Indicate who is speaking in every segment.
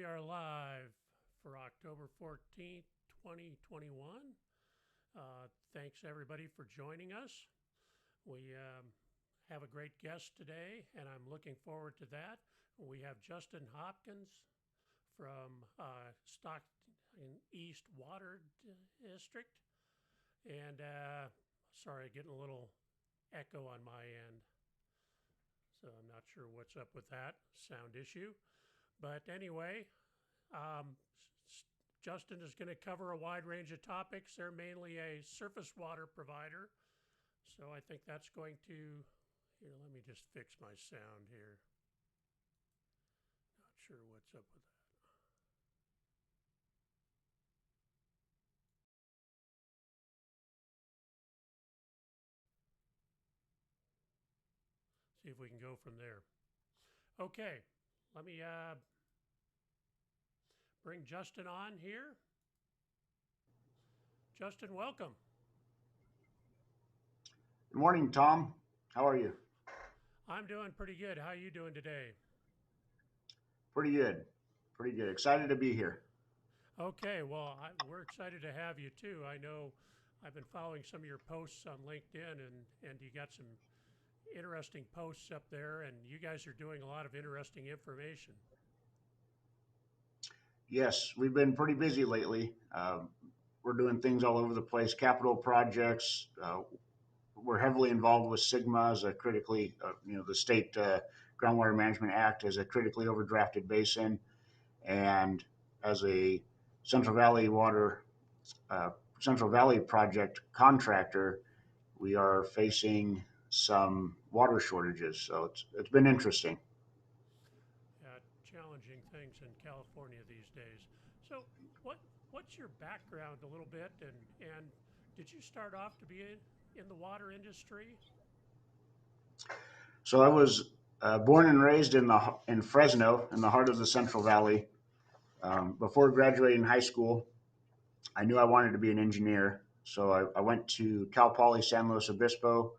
Speaker 1: We are live for October 14th, 2021. Thanks everybody for joining us. We have a great guest today, and I'm looking forward to that. We have Justin Hopkins from Stockton East Water District. And sorry, getting a little echo on my end. So I'm not sure what's up with that sound issue. But anyway, Justin is going to cover a wide range of topics. They're mainly a surface water provider. So I think that's going to, here, let me just fix my sound here. Not sure what's up with that. See if we can go from there. Okay, let me bring Justin on here. Justin, welcome.
Speaker 2: Good morning, Tom. How are you?
Speaker 1: I'm doing pretty good. How are you doing today?
Speaker 2: Pretty good. Pretty good. Excited to be here.
Speaker 1: Okay, well, we're excited to have you too. I know I've been following some of your posts on LinkedIn, and you got some interesting posts up there, and you guys are doing a lot of interesting information.
Speaker 2: Yes, we've been pretty busy lately. We're doing things all over the place, capital projects. We're heavily involved with Sigma as a critically, the state Groundwater Management Act as a critically overdrafted basin, and as a Central Valley Central Valley project contractor, we are facing some water shortages. So it's been interesting.
Speaker 1: Challenging things in California these days. So what's your background a little bit, and did you start off to be in the water industry?
Speaker 2: So I was born and raised in Fresno, in the heart of the Central Valley. Before graduating high school, I knew I wanted to be an engineer. So I went to Cal Poly San Luis Obispo.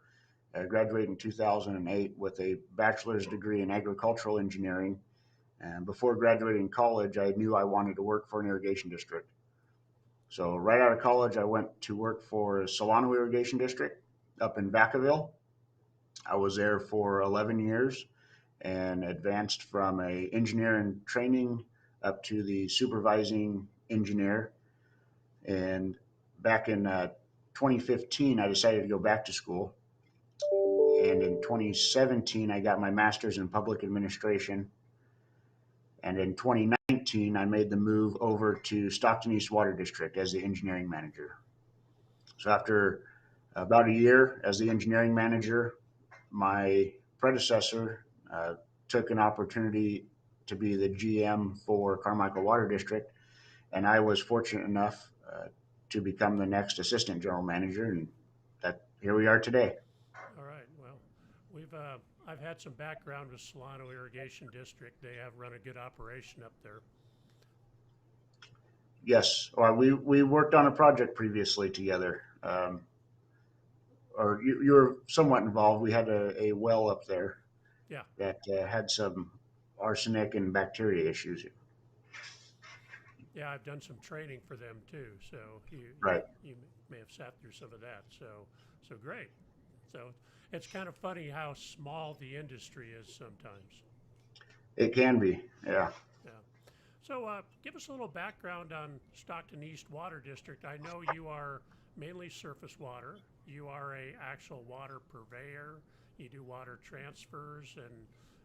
Speaker 2: I graduated in 2008 with a bachelor's degree in agricultural engineering. And before graduating college, I knew I wanted to work for an irrigation district. So right out of college, I went to work for Solano Irrigation District up in Vacaville. I was there for 11 years and advanced from a engineer in training up to the supervising engineer. And back in 2015, I decided to go back to school. And in 2017, I got my master's in public administration. And in 2019, I made the move over to Stockton East Water District as the engineering manager. So after about a year as the engineering manager, my predecessor took an opportunity to be the GM for Carmichael Water District, and I was fortunate enough to become the next assistant general manager, and here we are today.
Speaker 1: All right. Well, I've had some background with Solano Irrigation District. They have run a good operation up there.
Speaker 2: Yes, well, we worked on a project previously together. Or you were somewhat involved. We had a well up there,
Speaker 1: yeah,
Speaker 2: that had some arsenic and bacteria issues.
Speaker 1: Yeah, I've done some training for them too. So
Speaker 2: Right.
Speaker 1: You may have sat through some of that. So great. So it's kind of funny how small the industry is sometimes.
Speaker 2: It can be, yeah.
Speaker 1: Yeah. So give us a little background on Stockton East Water District. I know you are mainly surface water. You are a actual water purveyor. You do water transfers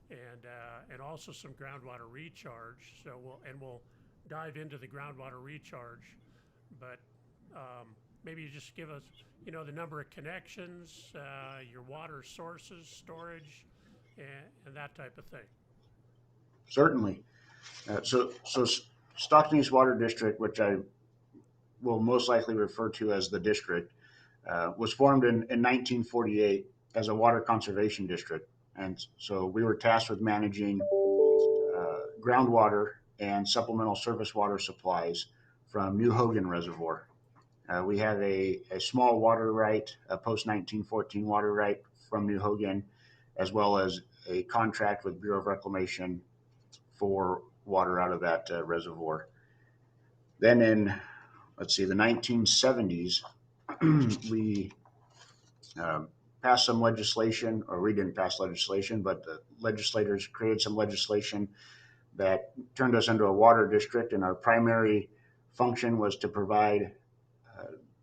Speaker 1: and also some groundwater recharge. So we'll dive into the groundwater recharge, but maybe you just give us, the number of connections, your water sources, storage, and that type of thing.
Speaker 2: Certainly. So Stockton East Water District, which I will most likely refer to as the district, was formed in 1948 as a water conservation district. And so we were tasked with managing groundwater and supplemental surface water supplies from New Hogan Reservoir. We had a small water right, a post-1914 water right from New Hogan, as well as a contract with Bureau of Reclamation for water out of that reservoir. Then in, the 1970s, we passed some legislation, or we didn't pass legislation, but the legislators created some legislation that turned us into a water district, and our primary function was to provide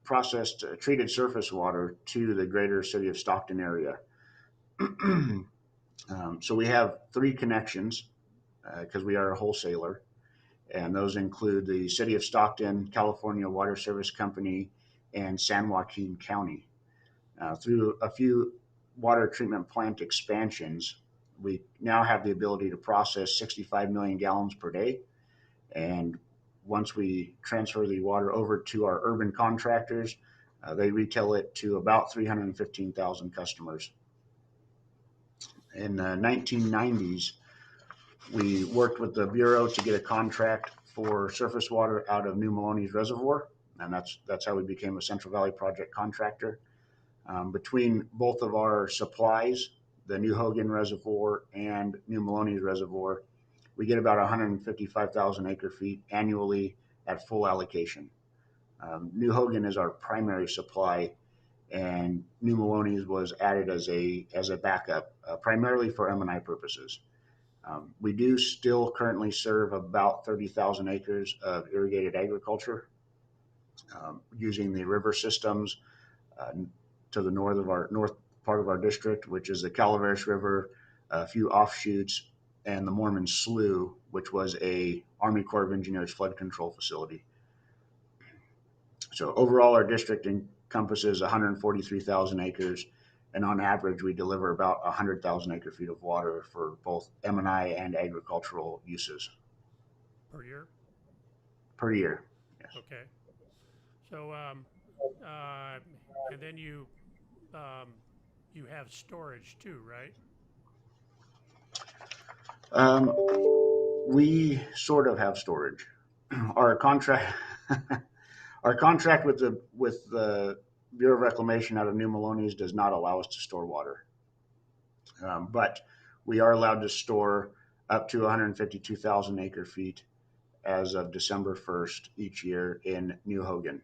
Speaker 2: processed treated surface water to the greater city of Stockton area. So we have 3 connections because we are a wholesaler, and those include the city of Stockton, California Water Service Company, and San Joaquin County. Through a few water treatment plant expansions, we now have the ability to process 65 million gallons per day. And once we transfer the water over to our urban contractors, they retail it to about 315,000 customers. In the 1990s, we worked with the Bureau to get a contract for surface water out of New Maloney's Reservoir, and that's how we became a Central Valley Project contractor. Between both of our supplies, the New Hogan Reservoir and New Maloney's Reservoir, we get about 155,000 acre feet annually at full allocation. New Hogan is our primary supply, and New Maloney's was added as a backup, primarily for M&I purposes. We do still currently serve about 30,000 acres of irrigated agriculture using the river systems to the north part of our district, which is the Calaveras River, a few offshoots, and the Mormon Slough, which was a Army Corps of Engineers flood control facility. So overall, our district encompasses 143,000 acres, and on average, we deliver about 100,000 acre feet of water for both M&I and agricultural uses.
Speaker 1: Per year?
Speaker 2: Per year, yes.
Speaker 1: Okay. So, and then you have storage too, right?
Speaker 2: We sort of have storage. Our contract with the Bureau of Reclamation out of New Maloney's does not allow us to store water, but we are allowed to store up to 152,000 acre feet as of December 1st each year in New Hogan.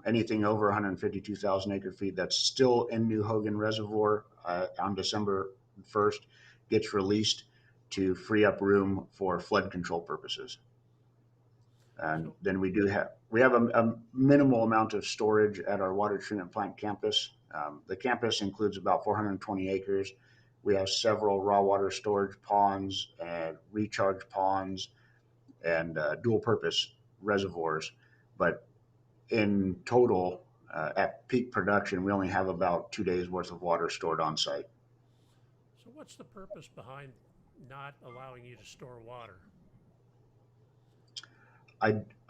Speaker 2: Anything over 152,000 acre feet that's still in New Hogan Reservoir on December 1st gets released to free up room for flood control purposes. And then we have a minimal amount of storage at our water treatment plant campus. The campus includes about 420 acres. We have several raw water storage ponds and recharge ponds and dual purpose reservoirs. But in total, at peak production, we only have about 2 days worth of water stored on site.
Speaker 1: So what's the purpose behind not allowing you to store water?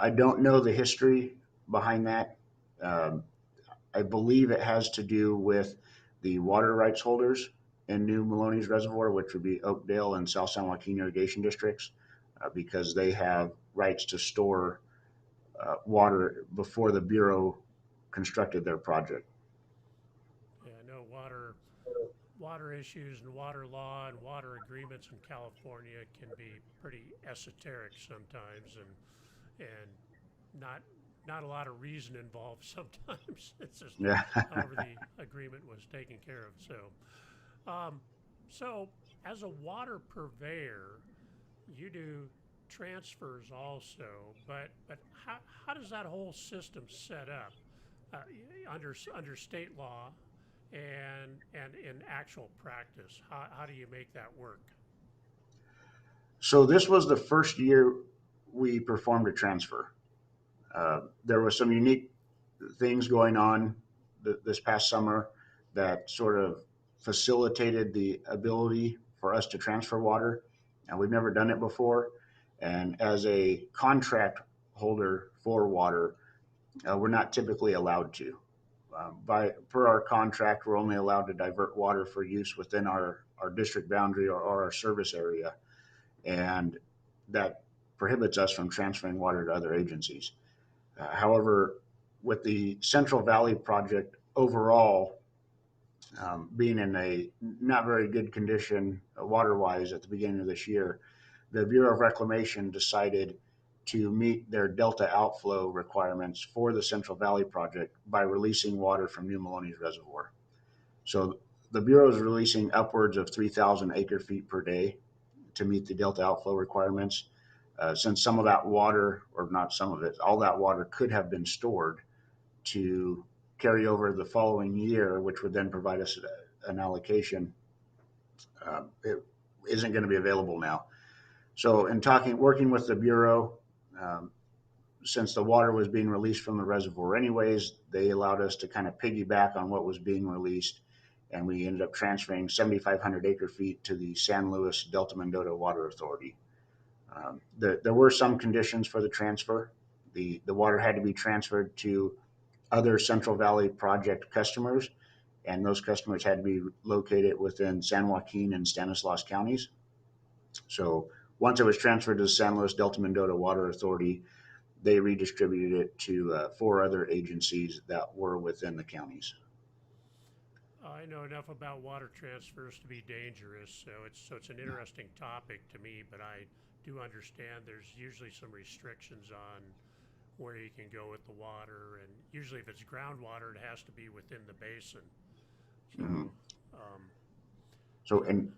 Speaker 2: I don't know the history behind that. I believe it has to do with the water rights holders in New Maloney's Reservoir, which would be Oakdale and South San Joaquin irrigation districts, because they have rights to store water before the Bureau constructed their project.
Speaker 1: Yeah, I know water issues and water law and water agreements in California can be pretty esoteric sometimes, and not a lot of reason involved sometimes. It's just however the agreement was taken care of. So as a water purveyor, you do transfers also, but how does that whole system set up under state law and in actual practice? How do you make that work?
Speaker 2: So this was the first year we performed a transfer. There were some unique things going on this past summer that sort of facilitated the ability for us to transfer water, and we've never done it before. And as a contract holder for water, we're not typically allowed to. Per our contract, we're only allowed to divert water for use within our district boundary or our service area, and that prohibits us from transferring water to other agencies. However, with the Central Valley project overall being in a not very good condition water-wise at the beginning of this year, the Bureau of Reclamation decided to meet their delta outflow requirements for the Central Valley project by releasing water from New Maloney's reservoir. So the Bureau is releasing upwards of 3,000 acre feet per day to meet the delta outflow requirements. Since some of that water, or not some of it, all that water could have been stored to carry over the following year, which would then provide us an allocation, it isn't going to be available now. So in working with the Bureau, um, since the water was being released from the reservoir anyways, they allowed us to kind of piggyback on what was being released, and we ended up transferring 7,500 acre feet to the San Luis Delta Mendota Water Authority. There were some conditions for the transfer. The water had to be transferred to other Central Valley project customers, and those customers had to be located within San Joaquin and Stanislaus counties. So once it was transferred to the San Luis Delta Mendota Water Authority, they redistributed it to 4 other agencies that were within the counties.
Speaker 1: I know enough about water transfers to be dangerous, so it's an interesting topic to me, but I do understand there's usually some restrictions on where you can go with the water, and usually if it's groundwater, it has to be within the basin. So,
Speaker 2: Mhm.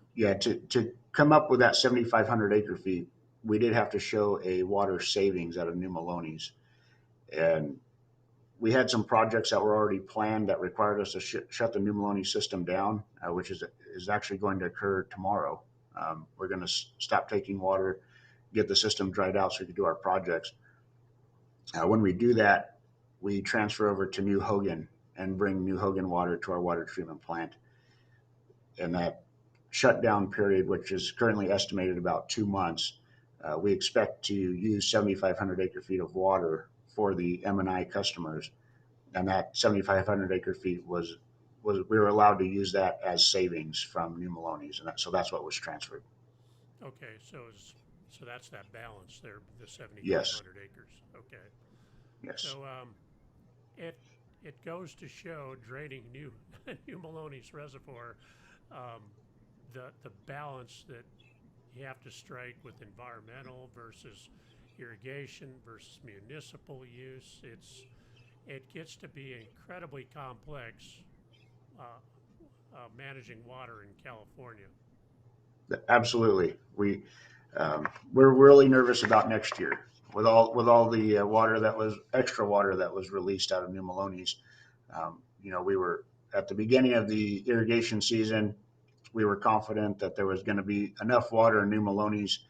Speaker 2: To come up with that 7,500 acre feet, we did have to show a water savings out of New Maloney's, and we had some projects that were already planned that required us to shut the New Maloney system down, which is actually going to occur tomorrow. We're going to stop taking water, get the system dried out so we can do our projects. When we do that, we transfer over to New Hogan and bring New Hogan water to our water treatment plant. And that shutdown period, which is currently estimated about 2 months, we expect to use 7,500 acre feet of water for the M&I customers. And that 7,500 acre feet was we were allowed to use that as savings from New Maloney's, and so that's what was transferred.
Speaker 1: Okay, so that's that balance there, the 7,500
Speaker 2: Yes.
Speaker 1: acres. Okay.
Speaker 2: Yes.
Speaker 1: So it goes to show draining New New Maloney's reservoir, the balance that you have to strike with environmental versus irrigation versus municipal use. It gets to be incredibly complex managing water in California.
Speaker 2: Absolutely. We're really nervous about next year with all the extra water that was released out of New Maloney's. We were at the beginning of the irrigation season. We were confident that there was going to be enough water in New Maloney's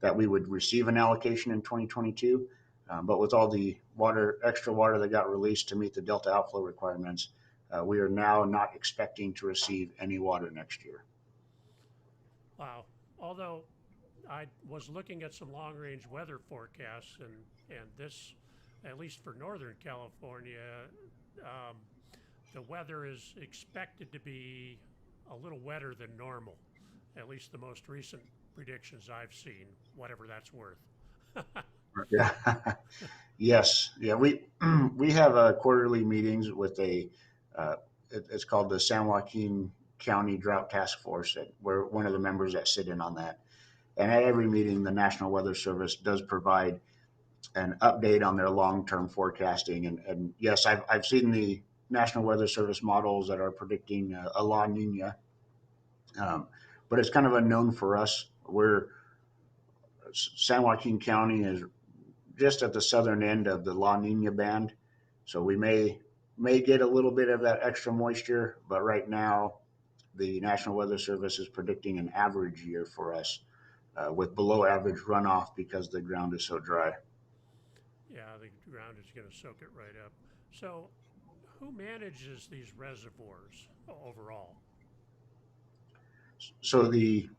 Speaker 2: that we would receive an allocation in 2022. But with all the extra water that got released to meet the delta outflow requirements, we are now not expecting to receive any water next year.
Speaker 1: Wow. Although I was looking at some long-range weather forecasts, and this, at least for Northern California, the weather is expected to be a little wetter than normal, at least the most recent predictions I've seen, whatever that's worth.
Speaker 2: Yeah. Yes. Yeah. We have quarterly meetings with it's called the San Joaquin County Drought Task Force. We're one of the members that sit in on that. And at every meeting, the National Weather Service does provide an update on their long-term forecasting. And yes, I've seen the National Weather Service models that are predicting a La Nina, but it's kind of unknown for us. San Joaquin County is just at the southern end of the La Nina band, so we may get a little bit of that extra moisture, but right now the National Weather Service is predicting an average year for us with below average runoff because the ground is so dry.
Speaker 1: Yeah, the ground is going to soak it right up. So who manages these reservoirs overall?
Speaker 2: So the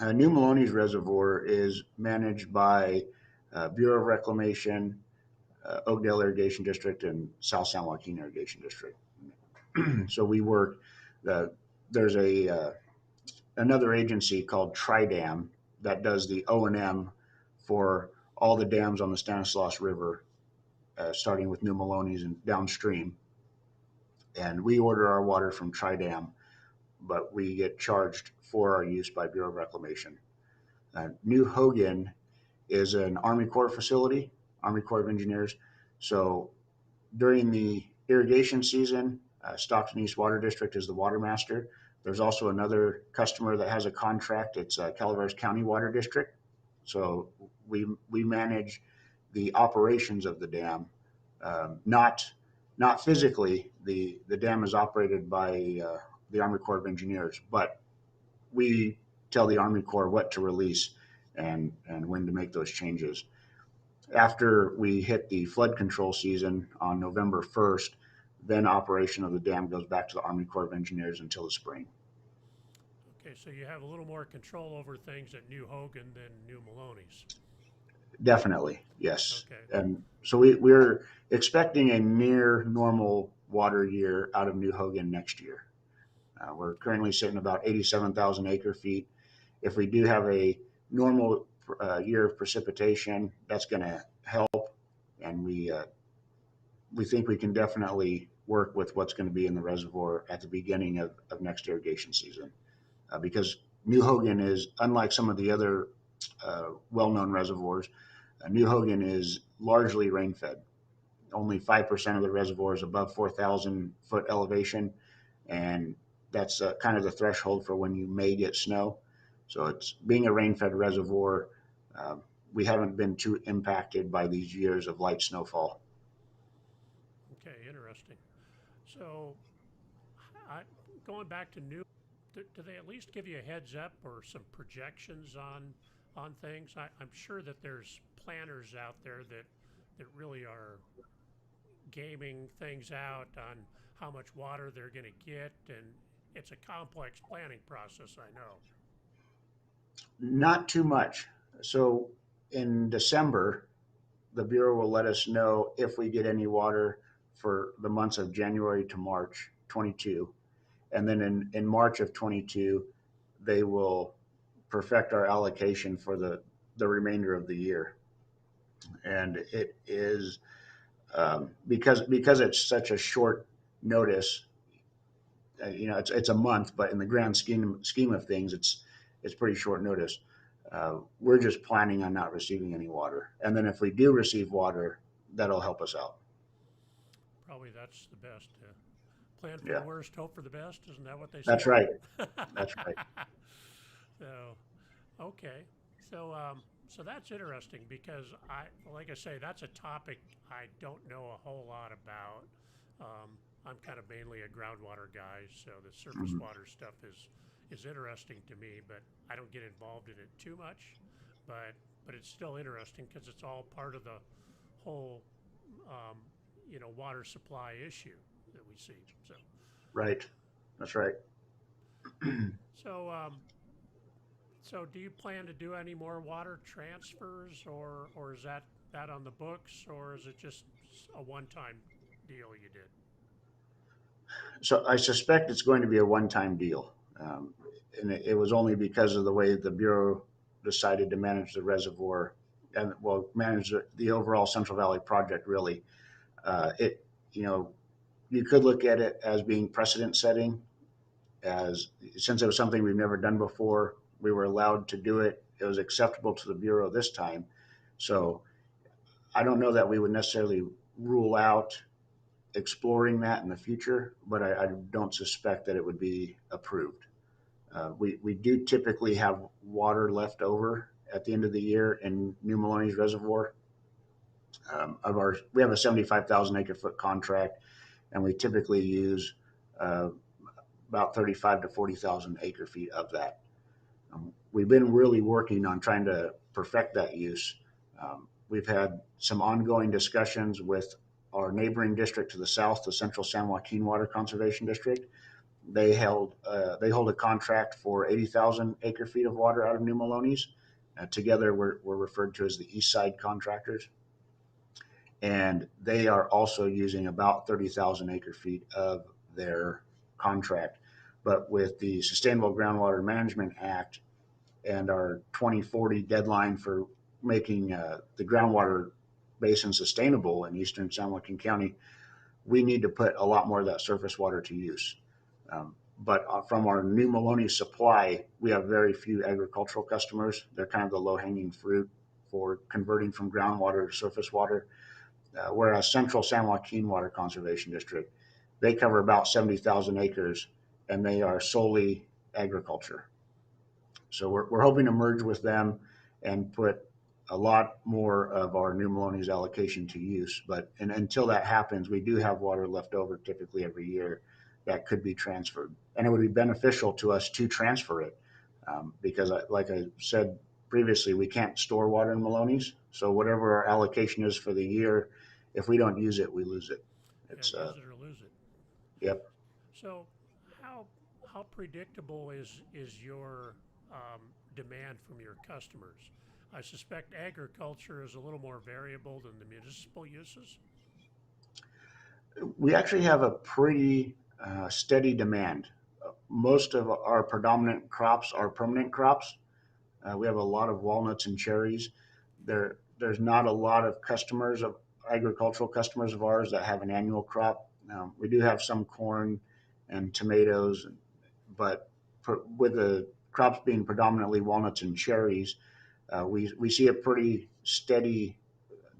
Speaker 2: New Maloney's Reservoir is managed by Bureau of Reclamation, Oakdale Irrigation District, and South San Joaquin Irrigation District. So we work. There's another agency called Tridam that does the O&M for all the dams on the Stanislaus River, starting with New Maloney's and downstream. And we order our water from Tridam, but we get charged for our use by Bureau of Reclamation. New Hogan is an Army Corps facility, Army Corps of Engineers. So during the irrigation season, Stockton East Water District is the water master. There's also another customer that has a contract. It's Calaveras County Water District. So we manage the operations of the dam, not physically. The dam is operated by the Army Corps of Engineers, but we tell the Army Corps what to release and when to make those changes. After we hit the flood control season on November 1st, then operation of the dam goes back to the Army Corps of Engineers until the spring.
Speaker 1: Okay, so you have a little more control over things at New Hogan than New Maloney's.
Speaker 2: Definitely, yes.
Speaker 1: Okay.
Speaker 2: And so we're expecting a near normal water year out of New Hogan next year. We're currently sitting about 87,000 acre feet. If we do have a normal year of precipitation, that's going to help. And we think we can definitely work with what's going to be in the reservoir at the beginning of next irrigation season. Because New Hogan is, unlike some of the other well-known reservoirs, New Hogan is largely rain-fed. Only 5% of the reservoir is above 4,000 foot elevation, and that's kind of the threshold for when you may get snow. So it's being a rain-fed reservoir. We haven't been too impacted by these years of light snowfall.
Speaker 1: Okay, interesting. So, going back to New, do they at least give you a heads up or some projections on things? I'm sure that there's planners out there that really are gaming things out on how much water they're going to get, and it's a complex planning process, I know.
Speaker 2: Not too much. So in December, the Bureau will let us know if we get any water for the months of January to March 22. And then in March of 22, they will perfect our allocation for the remainder of the year. And it is because it's such a short notice. It's a month, but in the grand scheme of things, it's pretty short notice. We're just planning on not receiving any water, and then if we do receive water, that'll help us out.
Speaker 1: Probably that's the best. Plan for
Speaker 2: Yeah.
Speaker 1: the worst, hope for the best. Isn't that what they say?
Speaker 2: That's right. That's right.
Speaker 1: So, okay. So that's interesting because like I say, that's a topic I don't know a whole lot about. I'm kind of mainly a groundwater guy, so the surface water stuff is interesting to me, but I don't get involved in it too much. But it's still interesting because it's all part of the whole, water supply issue that we see. So.
Speaker 2: Right. That's right.
Speaker 1: So do you plan to do any more water transfers, or is that on the books, or is it just a one-time deal you did?
Speaker 2: So I suspect it's going to be a one-time deal. And it was only because of the way the Bureau decided to manage the reservoir and manage the overall Central Valley project. Really, you could look at it as being precedent setting, since it was something we've never done before. We were allowed to do it. It was acceptable to the Bureau this time. So I don't know that we would necessarily rule out exploring that in the future, but I don't suspect that it would be approved. We do typically have water left over at the end of the year in New Maloney's reservoir. We have a 75,000 acre foot contract, and we typically use about 35 to 40,000 acre feet of that. We've been really working on trying to perfect that use. We've had some ongoing discussions with our neighboring district to the south, the Central San Joaquin Water Conservation District. They hold a contract for 80,000 acre feet of water out of New Maloney's. Together, we're referred to as the East Side Contractors. And they are also using about 30,000 acre feet of their contract. But with the Sustainable Groundwater Management Act and our 2040 deadline for making the groundwater basin sustainable in eastern San Joaquin County, we need to put a lot more of that surface water to use. But from our new Maloney supply, we have very few agricultural customers. They're kind of the low-hanging fruit for converting from groundwater to surface water. Whereas Central San Joaquin Water Conservation District, they cover about 70,000 acres, and they are solely agriculture. So we're hoping to merge with them and put a lot more of our new Maloney's allocation to use. But until that happens, we do have water left over typically every year that could be transferred. And it would be beneficial to us to transfer it because, like I said previously, we can't store water in Maloney's. So whatever our allocation is for the year, if we don't use it, we lose it.
Speaker 1: Use it or lose it.
Speaker 2: Yep.
Speaker 1: So how predictable is your demand from your customers? I suspect agriculture is a little more variable than the municipal uses.
Speaker 2: We actually have a pretty steady demand. Most of our predominant crops are permanent crops. We have a lot of walnuts and cherries. There's not a lot of customers of agricultural customers of ours that have an annual crop. We do have some corn and tomatoes, but with the crops being predominantly walnuts and cherries, we see a pretty steady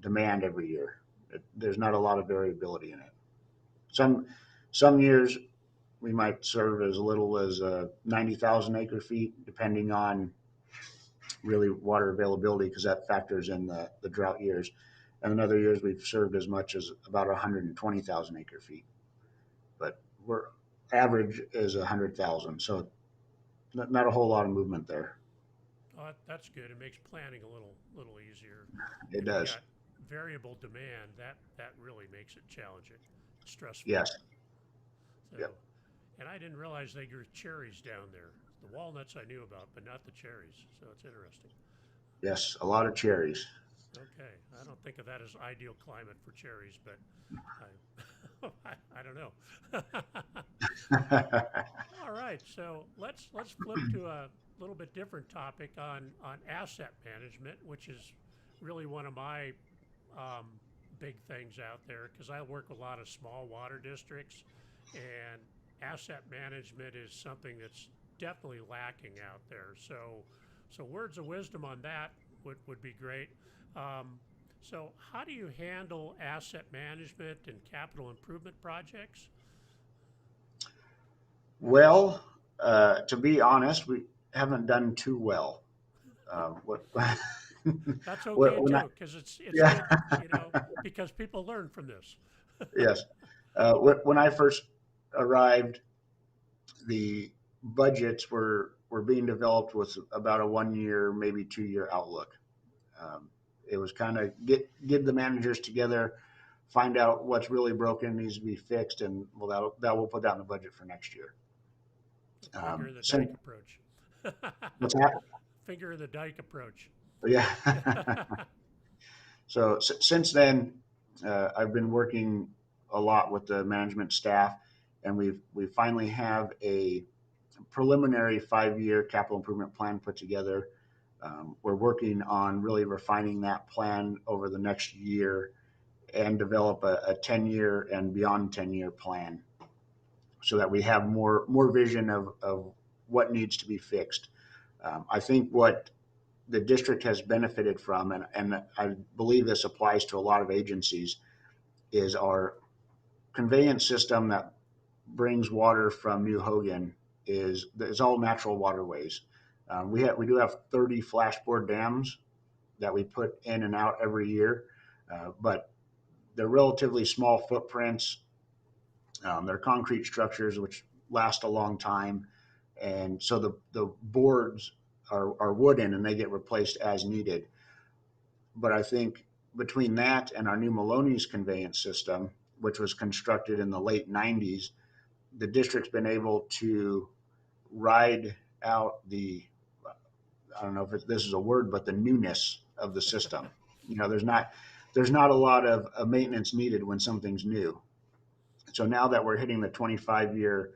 Speaker 2: demand every year. There's not a lot of variability in it. Some years we might serve as little as 90,000 acre feet, depending on really water availability, because that factors in the drought years. And in other years we've served as much as about 120,000 acre feet. But we're average is 100,000, so not a whole lot of movement there.
Speaker 1: Oh, that's good. It makes planning a little easier.
Speaker 2: It
Speaker 1: If
Speaker 2: does.
Speaker 1: you got variable demand, that really makes it challenging, stressful.
Speaker 2: Yes.
Speaker 1: So,
Speaker 2: Yep.
Speaker 1: and I didn't realize they grew cherries down there. The walnuts I knew about, but not the cherries. So it's interesting.
Speaker 2: Yes, a lot of cherries.
Speaker 1: Okay, I don't think of that as ideal climate for cherries, but I don't know. All right, so let's flip to a little bit different topic on asset management, which is really one of my big things out there because I work with a lot of small water districts, and asset management is something that's definitely lacking out there. So words of wisdom on that would be great. So how do you handle asset management and capital improvement projects?
Speaker 2: Well, to be honest, we haven't done too well. What,
Speaker 1: That's okay too, because it's
Speaker 2: yeah,
Speaker 1: good, because people learn from this.
Speaker 2: yes. When I first arrived, the budgets were being developed with about a 1 year, maybe 2 year outlook. It was kind of get the managers together, find out what's really broken, needs to be fixed, and well, that will put that in the budget for next year.
Speaker 1: Finger in the
Speaker 2: Since,
Speaker 1: dike approach.
Speaker 2: what's that?
Speaker 1: Finger in the dike approach.
Speaker 2: Yeah. So since then, I've been working a lot with the management staff, and we finally have a preliminary 5 year capital improvement plan put together. We're working on really refining that plan over the next year and develop a 10 year and beyond 10 year plan so that we have more vision of what needs to be fixed. I think what the district has benefited from, and I believe this applies to a lot of agencies, is our conveyance system that brings water from New Hogan is all natural waterways. We do have 30 flashboard dams that we put in and out every year, but they're relatively small footprints. They're concrete structures which last a long time, and so the boards are wooden and they get replaced as needed. But I think between that and our new Maloney's conveyance system, which was constructed in the late 90s, the district's been able to ride out I don't know if this is a word, but the newness of the system. There's not a lot of maintenance needed when something's new. So now that we're hitting the 25 years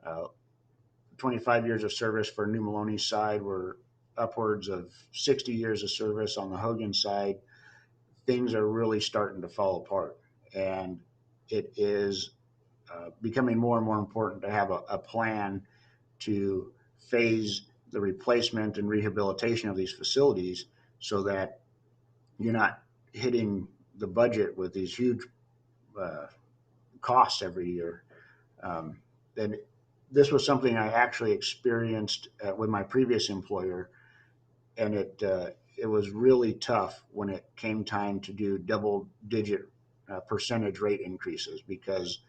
Speaker 2: of service for New Maloney's side, we're upwards of 60 years of service on the Hogan side. Things are really starting to fall apart, and it is becoming more and more important to have a plan to phase the replacement and rehabilitation of these facilities so that you're not hitting the budget with these huge uh, costs every year. And this was something I actually experienced with my previous employer, and it was really tough when it came time to do double digit percentage rate increases because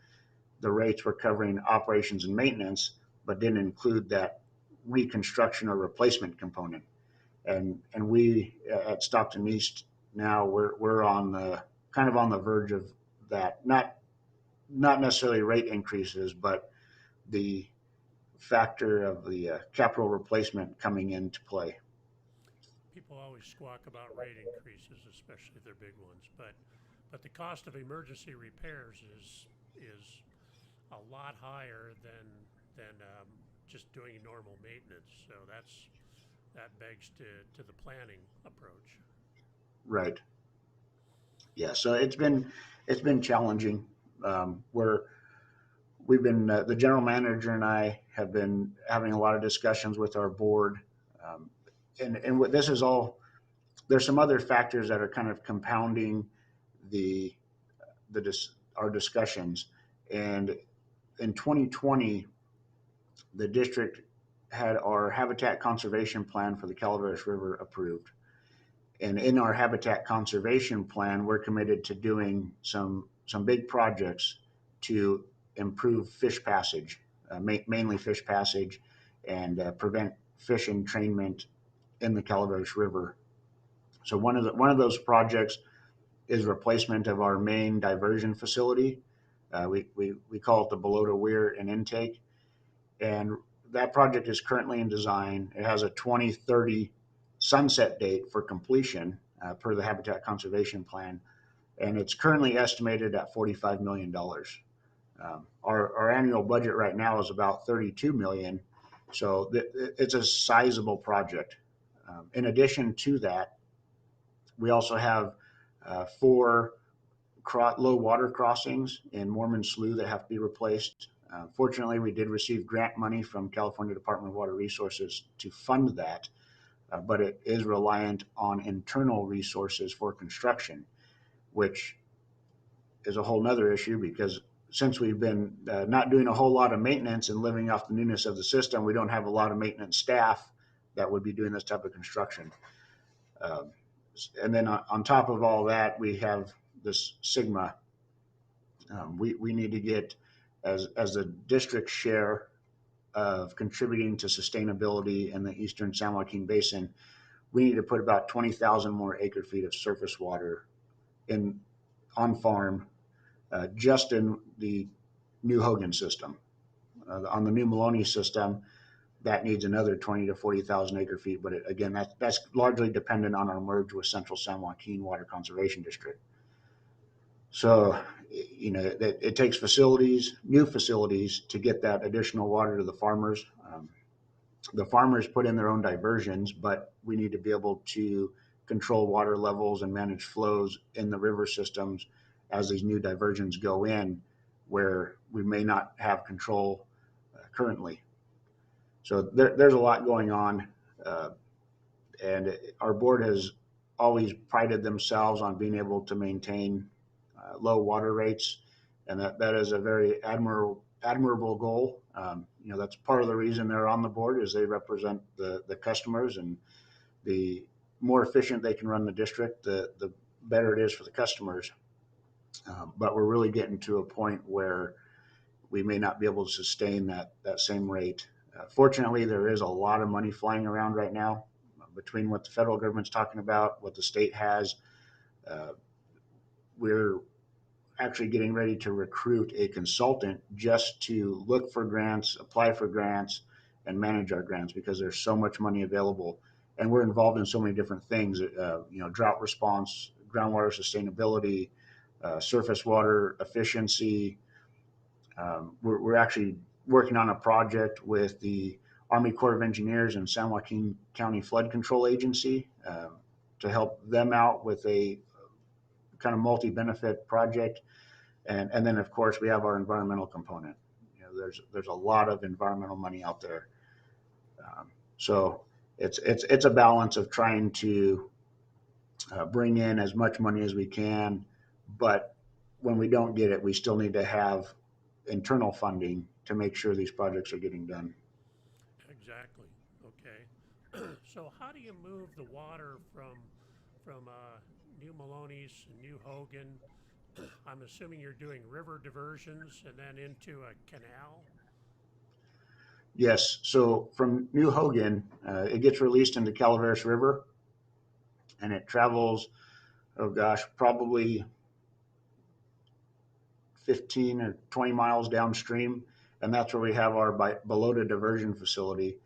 Speaker 2: the rates were covering operations and maintenance, but didn't include that reconstruction or replacement component. And we at Stockton East now we're on the kind of on the verge of that. Not necessarily rate increases, but the factor of the capital replacement coming into play.
Speaker 1: People always squawk about rate increases, especially their big ones, but the cost of emergency repairs is a lot higher than just doing normal maintenance. So that begs to the planning approach.
Speaker 2: Right. Yeah. So it's been challenging. Where we've been the general manager and I have been having a lot of discussions with our board, um, and what this is all. There's some other factors that are kind of compounding the our discussions. And in 2020, the district had our habitat conservation plan for the Calaveras River approved. And in our habitat conservation plan, we're committed to doing some big projects to improve fish passage, mainly fish passage, and prevent fish entrainment in the Calaveras River. So one of those projects is replacement of our main diversion facility. We call it the Balota Weir and Intake, and that project is currently in design. It has a 2030 sunset date for completion per the Habitat Conservation Plan, and it's currently estimated at $45 million. Our annual budget right now is about $32 million, so it's a sizable project. In addition to that, we also have four low water crossings in Mormon Slough that have to be replaced. Fortunately, we did receive grant money from California Department of Water Resources to fund that, but it is reliant on internal resources for construction, which is a whole nother issue because since we've been not doing a whole lot of maintenance and living off the newness of the system, we don't have a lot of maintenance staff that would be doing this type of construction. And then on top of all that, we have this Sigma. We need to get, as the district share of contributing to sustainability in the Eastern San Joaquin Basin, we need to put about 20,000 more acre feet of surface water in on farm, just in the new Hogan system. On the new Maloney system, that needs another 20 to 40,000 acre feet. But again, that's largely dependent on our merge with Central San Joaquin Water Conservation District. So, it takes new facilities to get that additional water to the farmers. The farmers put in their own diversions, but we need to be able to control water levels and manage flows in the river systems as these new diversions go in, where we may not have control currently. So there's a lot going on, and our board has always prided themselves on being able to maintain low water rates, and that is a very admirable goal. That's part of the reason they're on the board is they represent the customers, and the more efficient they can run the district, the better it is for the customers. But we're really getting to a point where we may not be able to sustain that same rate. Fortunately, there is a lot of money flying around right now between what the federal government's talking about, what the state has. We're actually getting ready to recruit a consultant just to look for grants, apply for grants, and manage our grants because there's so much money available. And we're involved in so many different things, drought response, groundwater sustainability, surface water efficiency. We're actually working on a project with the Army Corps of Engineers and San Joaquin County Flood Control Agency to help them out with a kind of multi-benefit project. And then, of course, we have our environmental component. There's a lot of environmental money out there. So it's a balance of trying to bring in as much money as we can, but when we don't get it, we still need to have internal funding to make sure these projects are getting done.
Speaker 1: Exactly. Okay. So how do you move the water from New Maloney's and New Hogan? I'm assuming you're doing river diversions and then into a canal.
Speaker 2: Yes, so from New Hogan, it gets released into Calaveras River, and it travels, oh gosh, probably 15 or 20 miles downstream, and that's where we have our Balota diversion facility.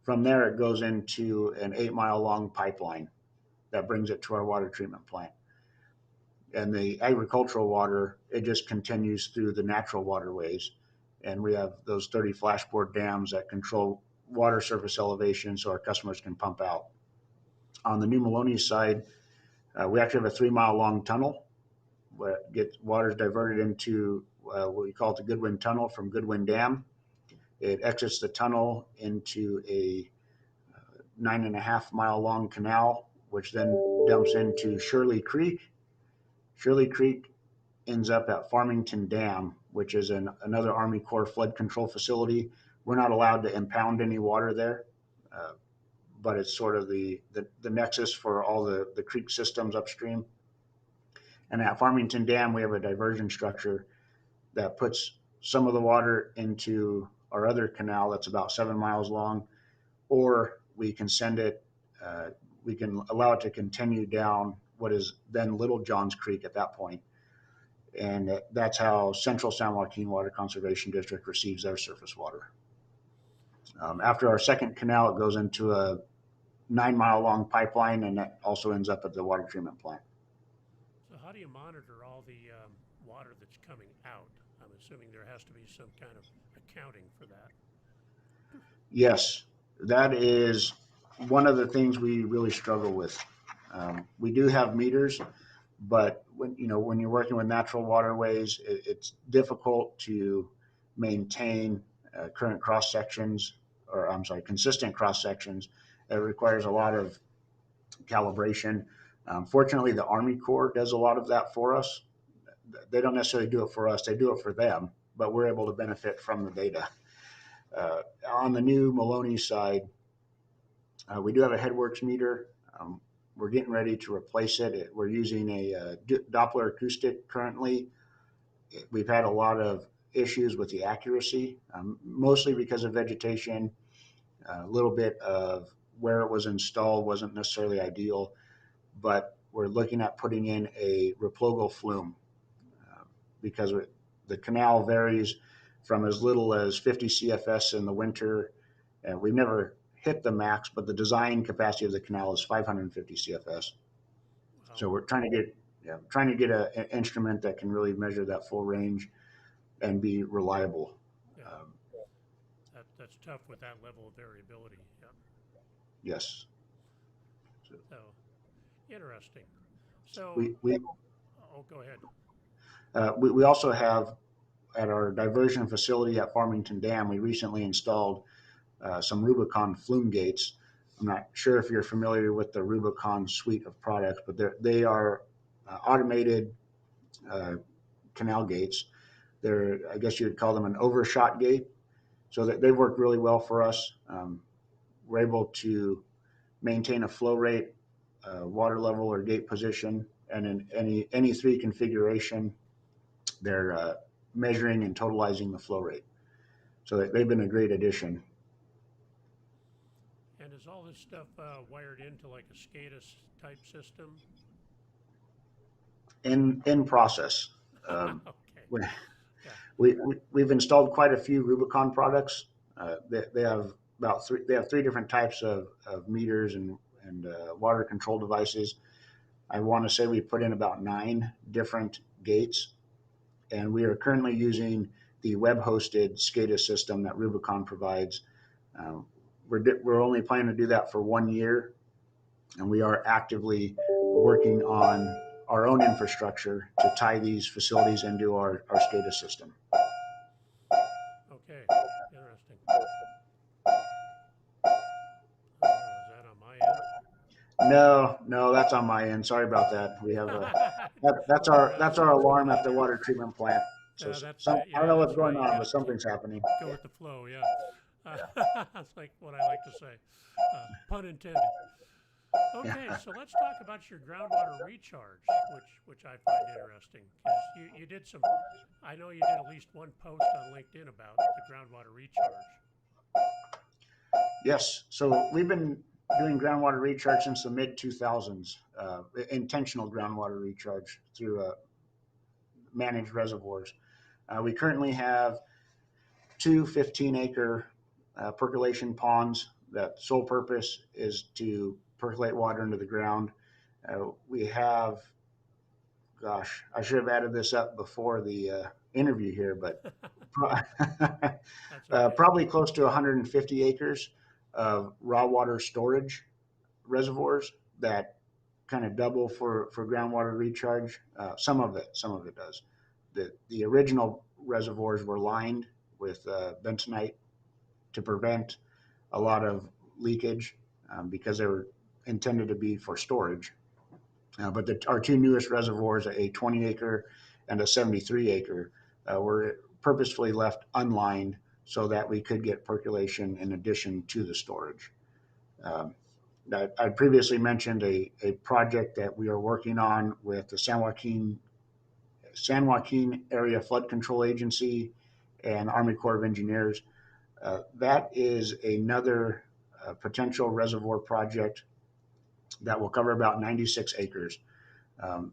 Speaker 2: From there, it goes into an 8-mile long pipeline that brings it to our water treatment plant. And the agricultural water, it just continues through the natural waterways. And we have those 30 flashboard dams that control water surface elevation so our customers can pump out. On the New Maloney side, we actually have a 3-mile long tunnel where water is diverted into what we call the Goodwin Tunnel from Goodwin Dam. It exits the tunnel into a 9.5-mile long canal, which then dumps into Shirley Creek. Shirley Creek ends up at Farmington Dam, which is another Army Corps flood control facility. We're not allowed to impound any water there, but it's sort of the nexus for all the creek systems upstream. And at Farmington Dam, we have a diversion structure that puts some of the water into our other canal that's about 7 miles long, or we can send it, we can allow it to continue down what is then Little Johns Creek at that point. And that's how Central San Joaquin Water Conservation District receives their surface water. After our second canal, it goes into a 9-mile long pipeline, and that also ends up at the water treatment plant.
Speaker 1: So how do you monitor all the water that's coming out? I'm assuming there has to be some kind of accounting for that.
Speaker 2: Yes, that is one of the things we really struggle with. We do have meters, but when you're working with natural waterways, it's difficult to maintain current cross sections, or I'm sorry, consistent cross sections. It requires a lot of calibration. Fortunately, the Army Corps does a lot of that for us. They don't necessarily do it for us; they do it for them, but we're able to benefit from the data. On the New Maloney side, we do have a Headworks meter. We're getting ready to replace it. We're using a Doppler acoustic currently. We've had a lot of issues with the accuracy, mostly because of vegetation. A little bit of where it was installed wasn't necessarily ideal, but we're looking at putting in a replogal flume because the canal varies from as little as 50 CFS in the winter. And we've never hit the max, but the design capacity of the canal is 550 CFS.
Speaker 1: Wow.
Speaker 2: So we're trying to get an instrument that can really measure that full range and be reliable.
Speaker 1: Yeah. That's tough with that level of variability. Yeah.
Speaker 2: Yes.
Speaker 1: So interesting. So go ahead.
Speaker 2: We also have at our diversion facility at Farmington Dam, we recently installed some Rubicon flume gates. I'm not sure if you're familiar with the Rubicon suite of products, but they are automated canal gates. I guess you would call them an overshot gate. So they've worked really well for us. We're able to maintain a flow rate, water level, or gate position, and in any 3 configuration, they're measuring and totalizing the flow rate. So they've been a great addition.
Speaker 1: And is all this stuff wired into like a SCADA type system?
Speaker 2: In process.
Speaker 1: Okay.
Speaker 2: We've installed quite a few Rubicon products. They have they have 3 different types of meters and water control devices. I want to say we put in about 9 different gates, and we are currently using the web-hosted SCADA system that Rubicon provides. We're only planning to do that for 1 year, and we are actively working on our own infrastructure to tie these facilities into our SCADA system.
Speaker 1: Okay, interesting.
Speaker 2: No, that's on my end. Sorry about that. We have that's our alarm at the water treatment plant. So
Speaker 1: That's
Speaker 2: some, I don't know what's
Speaker 1: that's right.
Speaker 2: going
Speaker 1: You
Speaker 2: on,
Speaker 1: got
Speaker 2: but
Speaker 1: to
Speaker 2: something's happening.
Speaker 1: go with the flow. Yeah, that's like what I like to say. Pun intended.
Speaker 2: Yeah.
Speaker 1: Okay, so let's talk about your groundwater recharge, which I find interesting because you did some. I know you did at least one post on LinkedIn about the groundwater recharge.
Speaker 2: Yes. So we've been doing groundwater recharge since the mid 2000s, intentional groundwater recharge through managed reservoirs. We currently have two 15-acre percolation ponds that sole purpose is to percolate water into the ground. We have, gosh, I should have added this up before the interview here, but
Speaker 1: That's okay.
Speaker 2: probably close to 150 acres of raw water storage reservoirs that kind of double for groundwater recharge. Some of it does. The original reservoirs were lined with bentonite to prevent a lot of leakage because they were intended to be for storage. But our two newest reservoirs, a 20 acre and a 73 acre, were purposefully left unlined so that we could get percolation in addition to the storage. Um, I previously mentioned a project that we are working on with the San Joaquin Area Flood Control Agency and Army Corps of Engineers. That is another potential reservoir project that will cover about 96 acres. Um,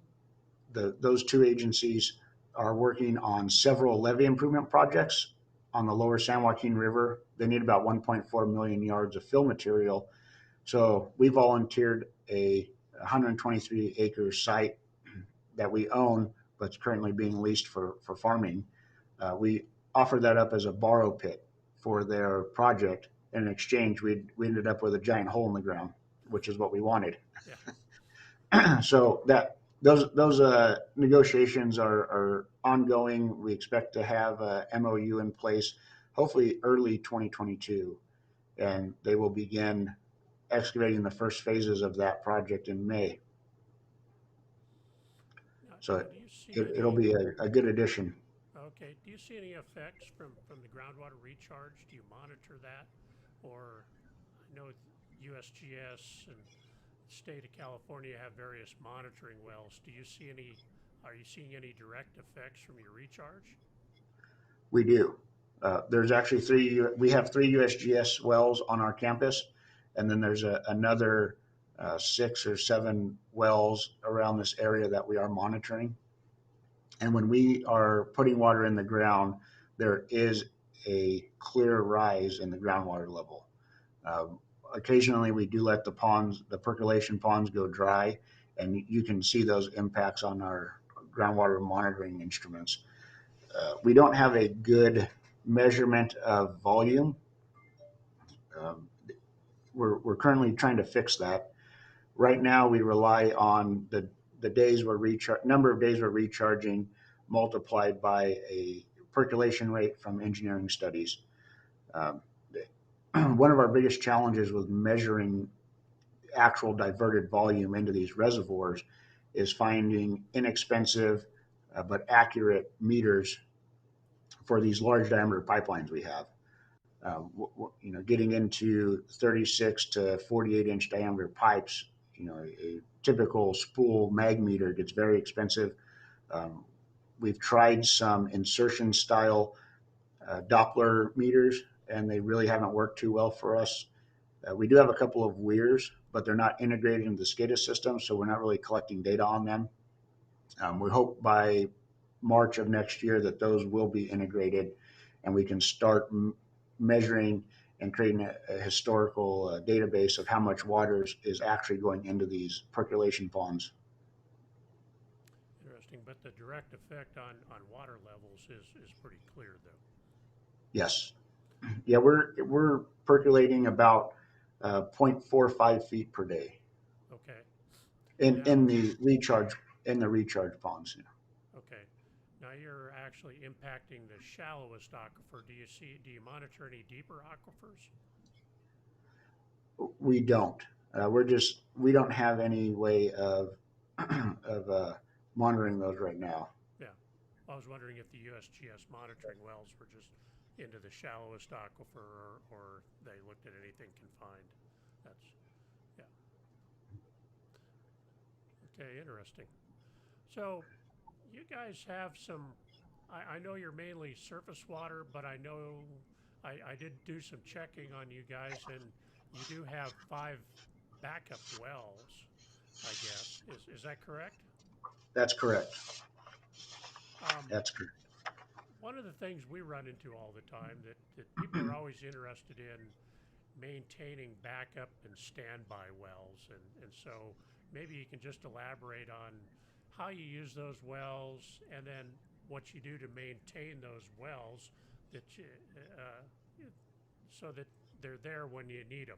Speaker 2: those two agencies are working on several levee improvement projects on the lower San Joaquin River. They need about 1.4 million yards of fill material. So we volunteered a 123 acre site that we own, but it's currently being leased for farming. We offered that up as a borrow pit for their project. In exchange, we ended up with a giant hole in the ground, which is what we wanted.
Speaker 1: Yeah.
Speaker 2: So those negotiations are ongoing. We expect to have a MOU in place, hopefully early 2022, and they will begin excavating the first phases of that project in May. So
Speaker 1: Do you see
Speaker 2: it'll
Speaker 1: any?
Speaker 2: be a good addition.
Speaker 1: Okay. Do you see any effects from the groundwater recharge? Do you monitor that, or I know USGS and state of California have various monitoring wells. Do you see any? Are you seeing any direct effects from your recharge?
Speaker 2: We do. There's actually we have three USGS wells on our campus, and then there's another 6 or 7 wells around this area that we are monitoring. And when we are putting water in the ground, there is a clear rise in the groundwater level. Occasionally, we do let the percolation ponds go dry, and you can see those impacts on our groundwater monitoring instruments. We don't have a good measurement of volume. Um, we're currently trying to fix that. Right now, we rely on the number of days we're recharging multiplied by a percolation rate from engineering studies. Um, one of our biggest challenges with measuring actual diverted volume into these reservoirs is finding inexpensive but accurate meters for these large diameter pipelines we have. Getting into 36 to 48-inch diameter pipes, a typical spool mag meter gets very expensive. Um, we've tried some insertion style Doppler meters, and they really haven't worked too well for us. We do have a couple of weirs, but they're not integrated into the SCADA system, so we're not really collecting data on them. We hope by March of next year that those will be integrated, and we can start measuring and creating a historical database of how much water is actually going into these percolation ponds.
Speaker 1: Interesting, but the direct effect on water levels is pretty clear, though.
Speaker 2: Yes, yeah, we're percolating about 0.45 feet per day
Speaker 1: Okay.
Speaker 2: in
Speaker 1: Now,
Speaker 2: in the recharge ponds.
Speaker 1: okay. Now you're actually impacting the shallowest aquifer. Do you monitor any deeper aquifers?
Speaker 2: We don't. We're just we don't have any way of of monitoring those right now.
Speaker 1: Yeah. I was wondering if the USGS monitoring wells were just into the shallowest aquifer, or they looked at anything confined. That's, yeah. Okay, interesting. So you guys have some, I know you're mainly surface water, but I know I did do some checking on you guys, and you do have 5 backup wells, I guess. Is that correct?
Speaker 2: That's correct.
Speaker 1: Um,
Speaker 2: That's correct.
Speaker 1: One of the things we run into all the time that people are always interested in maintaining backup and standby wells. And so maybe you can just elaborate on how you use those wells, and then what you do to maintain those wells that so that they're there when you need them.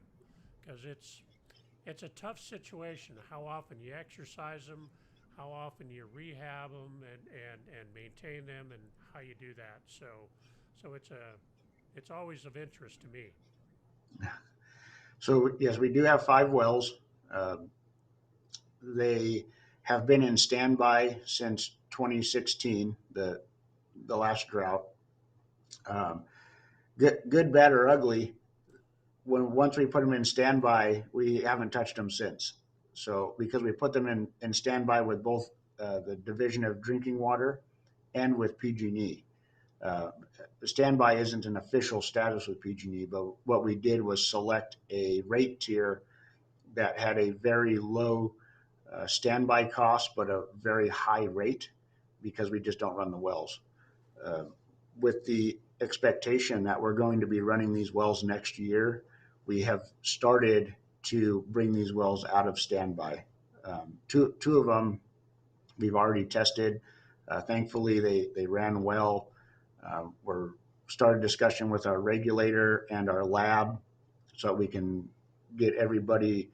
Speaker 1: Because it's a tough situation, how often you exercise them, how often you rehab them and maintain them, and how you do that. So it's always of interest to me.
Speaker 2: So yes, we do have 5 wells. They have been in standby since 2016, the last drought. Um, good, bad, or ugly. Once we put them in standby, we haven't touched them since. So because we put them in standby with both the Division of Drinking Water and with PG&E. Standby isn't an official status with PG&E, but what we did was select a rate tier that had a very low standby cost, but a very high rate, because we just don't run the wells. Uh, with the expectation that we're going to be running these wells next year, we have started to bring these wells out of standby. Two of them we've already tested. Thankfully, they ran well. We're started discussion with our regulator and our lab so that we can get everybody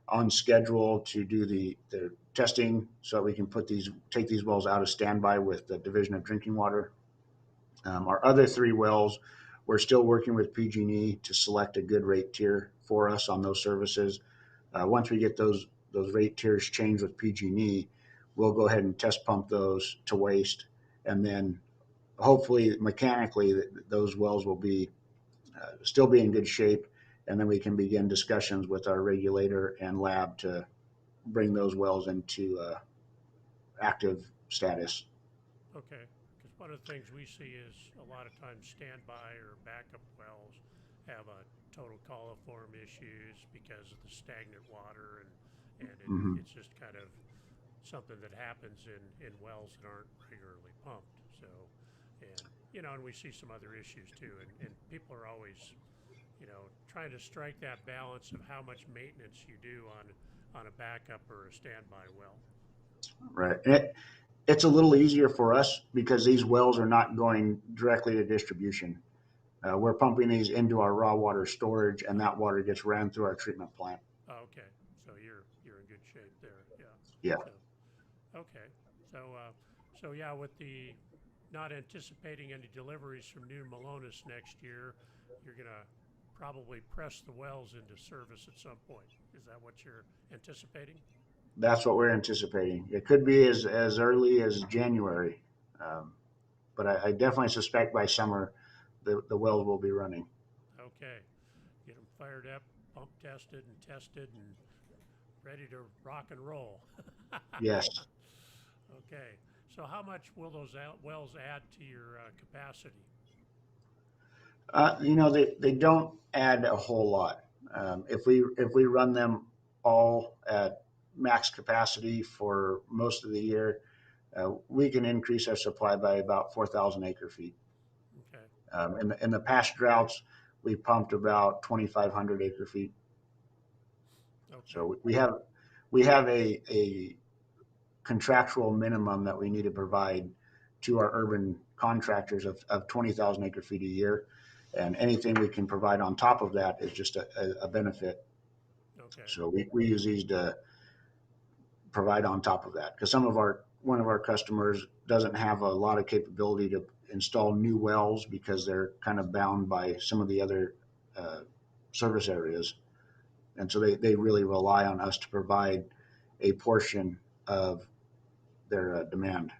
Speaker 2: on schedule to do the testing, so that we can take these wells out of standby with the Division of Drinking Water. Our other 3 wells, we're still working with PG&E to select a good rate tier for us on those services. Once we get those rate tiers changed with PG&E, we'll go ahead and test pump those to waste, and then hopefully mechanically those wells will be still be in good shape, and then we can begin discussions with our regulator and lab to bring those wells into active status.
Speaker 1: Okay, because one of the things we see is a lot of times standby or backup wells have a total coliform issues because of the stagnant water,
Speaker 2: Mm-hmm.
Speaker 1: it's just kind of something that happens in wells that aren't regularly pumped. So, and and we see some other issues too, and people are always trying to strike that balance of how much maintenance you do on a backup or a standby well.
Speaker 2: Right. It's a little easier for us because these wells are not going directly to distribution. We're pumping these into our raw water storage, and that water gets ran through our treatment plant.
Speaker 1: Oh, okay, so you're in good shape there. Yeah.
Speaker 2: Yeah.
Speaker 1: So, okay. So yeah, with the not anticipating any deliveries from New Melones next year, you're gonna probably press the wells into service at some point. Is that what you're anticipating?
Speaker 2: That's what we're anticipating. It could be as early as January, um, but I definitely suspect by summer the wells will be running.
Speaker 1: Okay. Get them fired up, pump tested, and ready to rock and roll.
Speaker 2: Yes.
Speaker 1: Okay. So how much will those wells add to your capacity?
Speaker 2: They don't add a whole lot. If we run them all at max capacity for most of the year, we can increase our supply by about 4,000 acre feet.
Speaker 1: Okay.
Speaker 2: In the past droughts, we pumped about 2,500 acre feet.
Speaker 1: Okay.
Speaker 2: So we have a contractual minimum that we need to provide to our urban contractors of 20,000 acre feet a year. And anything we can provide on top of that is just a benefit.
Speaker 1: Okay.
Speaker 2: So we use these to provide on top of that, because one of our customers doesn't have a lot of capability to install new wells because they're kind of bound by some of the other service areas. and so they really rely on us to provide a portion of their demand.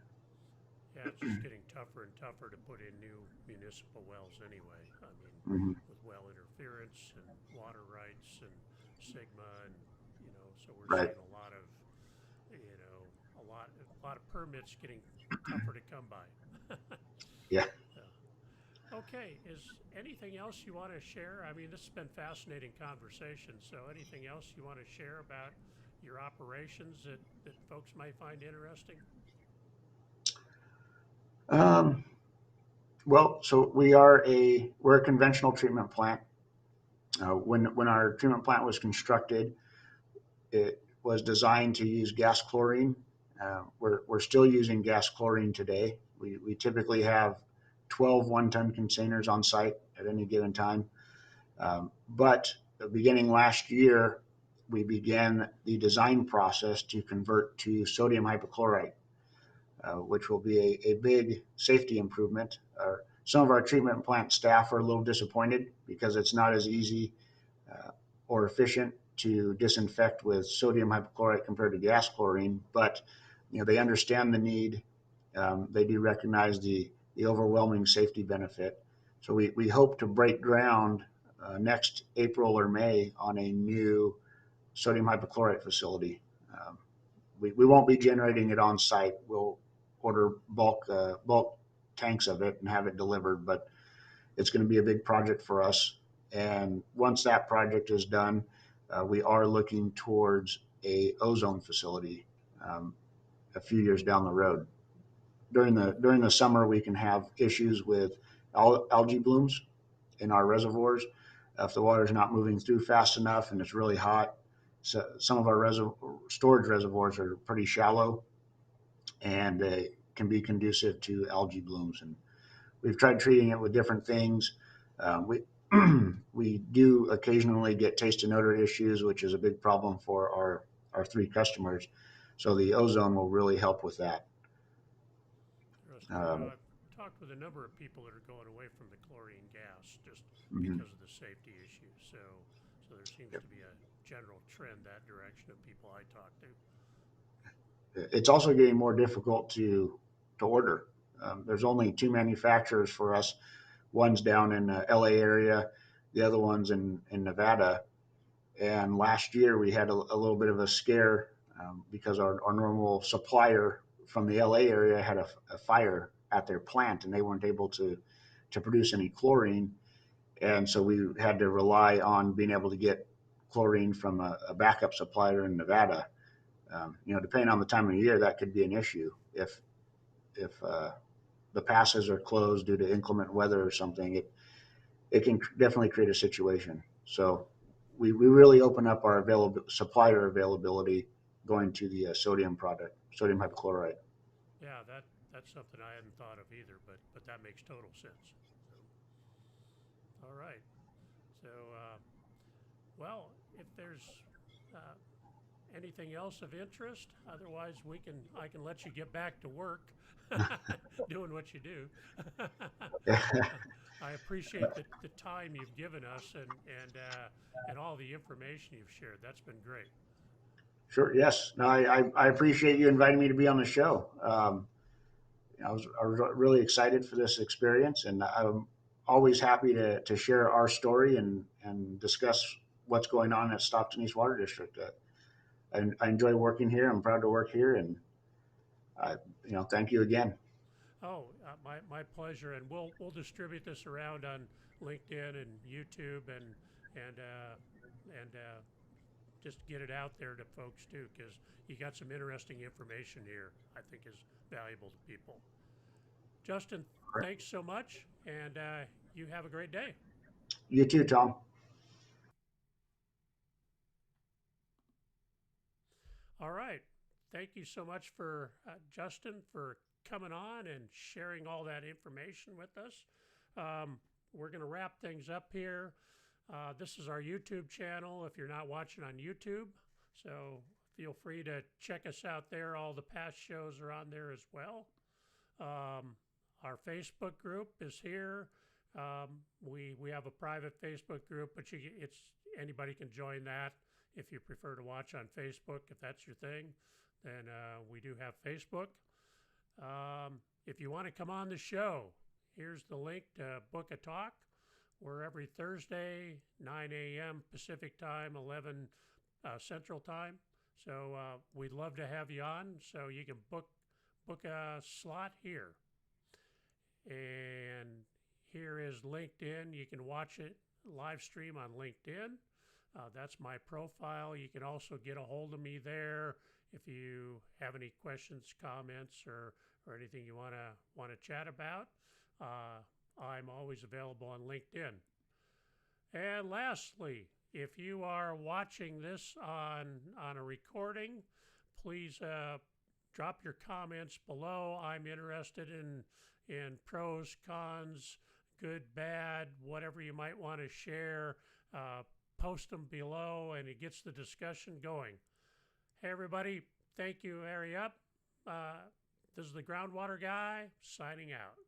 Speaker 1: Yeah, it's just getting tougher and tougher to put in new municipal wells anyway. I mean,
Speaker 2: Mm-hmm.
Speaker 1: with well interference and water rights and Sigma, and so we're
Speaker 2: Right.
Speaker 1: seeing a lot of, a lot of permits getting tougher to come by.
Speaker 2: Yeah.
Speaker 1: Okay, is anything else you want to share? I mean, this has been fascinating conversation. So, anything else you want to share about your operations that folks might find interesting?
Speaker 2: Um, well, so we're a conventional treatment plant. When our treatment plant was constructed, it was designed to use gas chlorine. We're still using gas chlorine today. We typically have 12 one-ton containers on site at any given time. But beginning last year, we began the design process to convert to sodium hypochlorite, which will be a big safety improvement. Some of our treatment plant staff are a little disappointed because it's not as easy or efficient to disinfect with sodium hypochlorite compared to gas chlorine, but they understand the need. They do recognize the overwhelming safety benefit. So we hope to break ground next April or May on a new sodium hypochlorite facility. We won't be generating it on site. We'll order bulk tanks of it and have it delivered, but it's going to be a big project for us. And once that project is done, we are looking towards a ozone facility a few years down the road. During the summer, we can have issues with algae blooms in our reservoirs if the water is not moving through fast enough and it's really hot. So some of our storage reservoirs are pretty shallow and can be conducive to algae blooms. And we've tried treating it with different things. We we do occasionally get taste and odor issues, which is a big problem for our three customers. So the ozone will really help with that.
Speaker 1: Interesting.
Speaker 2: Um,
Speaker 1: I've talked with a number of people that are going away from the chlorine gas just
Speaker 2: mhm.
Speaker 1: because of the safety issues. So there seems to be a general trend that direction of people I talk to.
Speaker 2: It's also getting more difficult to order. There's only two manufacturers for us. One's down in the LA area, the other one's in Nevada. And last year we had a little bit of a scare because our normal supplier from the LA area had a fire at their plant and they weren't able to produce any chlorine. And so we had to rely on being able to get chlorine from a backup supplier in Nevada. Depending on the time of year, that could be an issue if the passes are closed due to inclement weather or something. It can definitely create a situation. So we really open up our supplier availability going to the sodium product, sodium hypochlorite.
Speaker 1: Yeah, that's something I hadn't thought of either, but that makes total sense. So, all right. So, well, if there's uh, anything else of interest, otherwise I can let you get back to work, doing what you do. I appreciate the time you've given us and all the information you've shared. That's been great.
Speaker 2: Sure. Yes. No, I appreciate you inviting me to be on the show. I was really excited for this experience, and I'm always happy to share our story and discuss what's going on at Stockton East Water District. I enjoy working here. I'm proud to work here, and thank you again.
Speaker 1: Oh, my pleasure. And we'll distribute this around on LinkedIn and YouTube and just get it out there to folks too, because you got some interesting information here. I think is valuable to people. Justin, thanks so much, and you have a great day.
Speaker 2: You too, Tom.
Speaker 1: All right. Thank you so much for Justin for coming on and sharing all that information with us. We're going to wrap things up here. This is our YouTube channel if you're not watching on YouTube. So feel free to check us out there. All the past shows are on there as well. Our Facebook group is here. We have a private Facebook group, but anybody can join that. If you prefer to watch on Facebook, if that's your thing, then we do have Facebook. If you want to come on the show, here's the link to book a talk. We're every Thursday, 9 a.m. Pacific time, 11 Central time. So we'd love to have you on. So you can book a slot here. And here is LinkedIn. You can watch it live stream on LinkedIn. That's my profile. You can also get a hold of me there if you have any questions, comments, or anything you want to chat about. I'm always available on LinkedIn. And lastly, if you are watching this on a recording, please drop your comments below. I'm interested in pros, cons, good, bad, whatever you might want to share. Post them below, and it gets the discussion going. Hey, everybody. Thank you. Hurry up. This is the Groundwater Guy signing out.